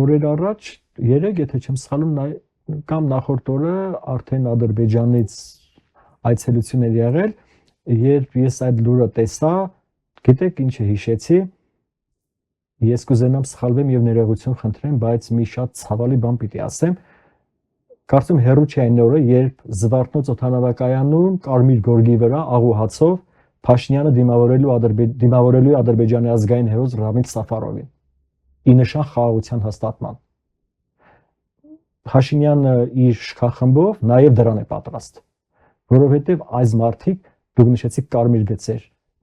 օրեր առաջ 3, եթե չեմ սխալվում, կամ նախորդ օրը արդեն Ադրբեջանից այցելություն էր եղել, երբ ես այդ լուրը տեսա, գիտեք ինչ հիշեցի, ես կուզենամ սխալվեմ եւ ներողություն խնդրեմ, բայց մի շատ ցավալի բան պիտի ասեմ։ Կարծում հերու չէ այն օրը, երբ Զվարթնոց օդանավակայանում Կարմիր գորգի վրա աղուհացով Փաշինյանը դիմավորելու Ադրբեջանի ազգային հերոս Ռամիլ Սաֆարովին ի նշան խաղաղության հաստատման։ Փաշինյանը իր շքախմբով նաև դրան է պատրաստ, որովհետև այս մարդիկ, դուք նշեցիք կարմիր գծեր,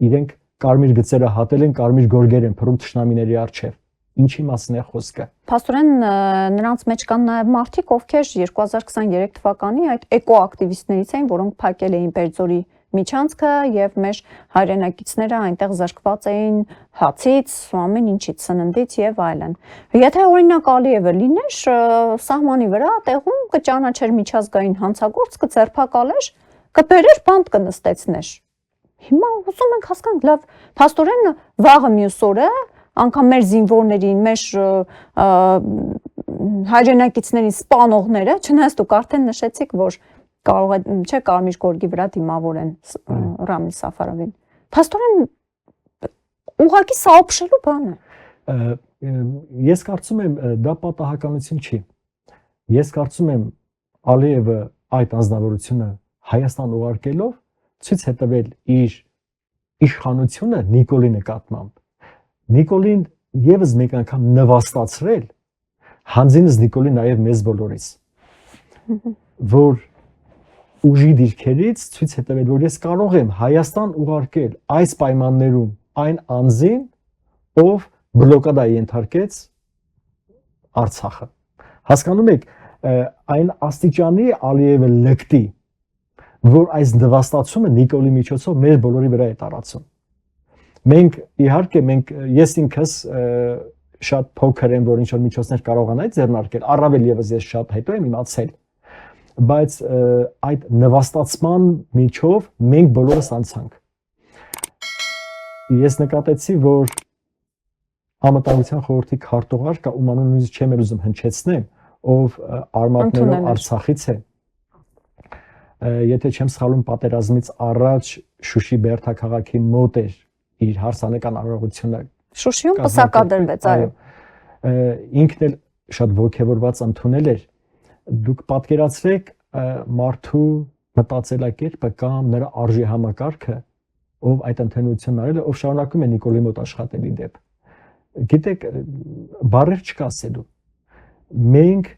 իրենք կարմիր գծերը հատել են, կարմիր գորգեր են փռում թշնամիների առջև։ Ինչի մասին է խոսքը։ Փաստորեն նրանց մեջ կան նաև մարդիկ, ովքեր 2023 թվականի այդ էկոակտիվիստներից էին, որոնք փակել էին Բերձորի միջանցքը եւ մեր հայրենակիցները այնտեղ զրկված էին հացից, ամեն ինչից, սննդից եւ այլն։ Եթե օրինակ Ալիևը լիներ սահմանի վրա, տեղում կճանաչեր միջազգային հանցագործ, կձերբակալեր, կբերեր բանտ կնստեցներ։ Հիմա ուզում ենք հասկանանք, լավ, փաստորեն վաղը մյուս օրը անգամ մեր զինվորներին, մեր հայրենակիցներին սպանողները, չնայած դուք արդեն նշեցիք, որ կարող է, չէ, Կարմիր գորգի վրա դիմավորեն Ռամիլ Սաֆարովին։ Փաստորեն ուղղակի սաոփշելու բան է։ Ես կարծում եմ դա պատահականություն չի։ Ես կարծում եմ Ալիևը այդ անձնավորությունը Հայաստան ուղարկելով ցույց է տվել իր իշխանությունը Նիկոլի նկատմամբ։ Նիկոլին եւս մեկ անգամ նվաստացրել, հանձինս Նիկոլի նաև մեզ բոլորիս, որ ուժի դիրքերից ցույց է տվել, որ ես կարող եմ Հայաստան ուղարկել այս պայմաններում այն անձին, ով բլոկադա ենթարկեց Արցախը։ Հասկանում եք, այն աստիճանի Ալիևը լկտի, որ այս նվաստացումը Նիկոլի միջոցով մեր բոլորի վրա է տարածում։ Մենք իհարկե ես ինքս շատ փոքր եմ, որ ինչ-որ միջոցներ կարողանայի ձեռնարկել, առավել եւս ես շատ հետո եմ իմացել, բայց այդ նվաստացման միջով մենք բոլորս անցանք։ Ես նկատեցի, որ Անվտանգության խորհրդի քարտուղար կա, ում անունը նույնիսկ չեմ ուզում հնչեցնեմ, ով արմատներով Արցախից է։ Եթե չեմ սխալվում, պատերազմից առաջ Շուշի Բերդաքաղաքի մոտ էր իր հարսանեկան արարողությունը։ Շուշիում պսակադրվեց, այո։ Ինքն էլ շատ ոգևորված ընդունել էր։ Դուք պատկերացրեք մարդու մտածելակերպը կամ նրա արժի համակարգը, ով այդ ընդունությունն արել է, ով շարունակում է Նիկոլի մոտ աշխատել ի դեպ։ Գիտեք, բառեր չկա ասելու։ Մենք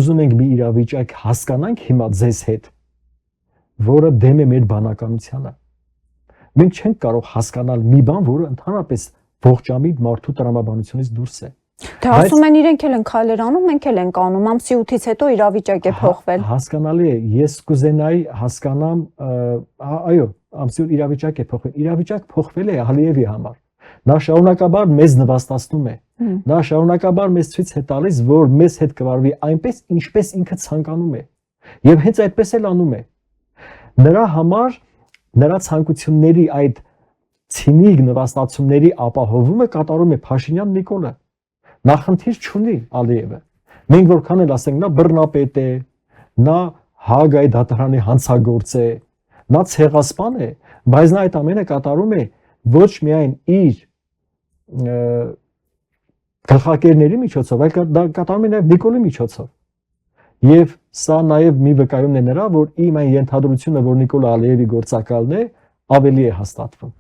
ուզում ենք մի իրավիճակ հասկանանք հիմա ձեզ հետ, որը դեմ է մեր բանականությանը։ Մենք չենք կարող հասկանալ մի բան, որը ընդհանրապես ողջամիտ մարդու տրամաբանությունից դուրս է։ Դա ասում են իրենք էլ են քայլեր անում, մենք էլ ենք անում, ամսի 8-ից հետո իրավիճակ է փոխվել։ Հասկանալի է, ես կուզենայի հասկանամ, այո, ամսի 8 իրավիճակ է փոխվել։ Իրավիճակ փոխվել է Ալիևի համար։ Նա շարունակաբար մեզ նվաստացնում է։ Նա շարունակաբար մեզ ցույց է տալիս, որ մեզ հետ կվարվի այնպես, ինչպես ինքը ցանկանում է։ Եվ հենց այդպես էլ անում է։ Նրա համար նրա ցանկությունների այդ ցինիկ նվաստացումների ապահովումը կատարում է Փաշինյան Նիկոլը։ Նախնդիր չունի Ալիևը։ Մենք որքան էլ ասենք, նա բռնապետ է, նա Հագայի դատարանի հանցագործ է, նա ցեղասպան է, բայց նա այդ ամենը կատարում է ոչ միայն իր գլխակերների միջոցով, այլ դա կատարում է նաև Նիկոլի միջոցով։ Եվ սա նաև մի վկայումն է նրա, որ իմ այն ենթադրությունը, որ Նիկոլ Ալիևի գործակալն է, ավելի է հաստատվում։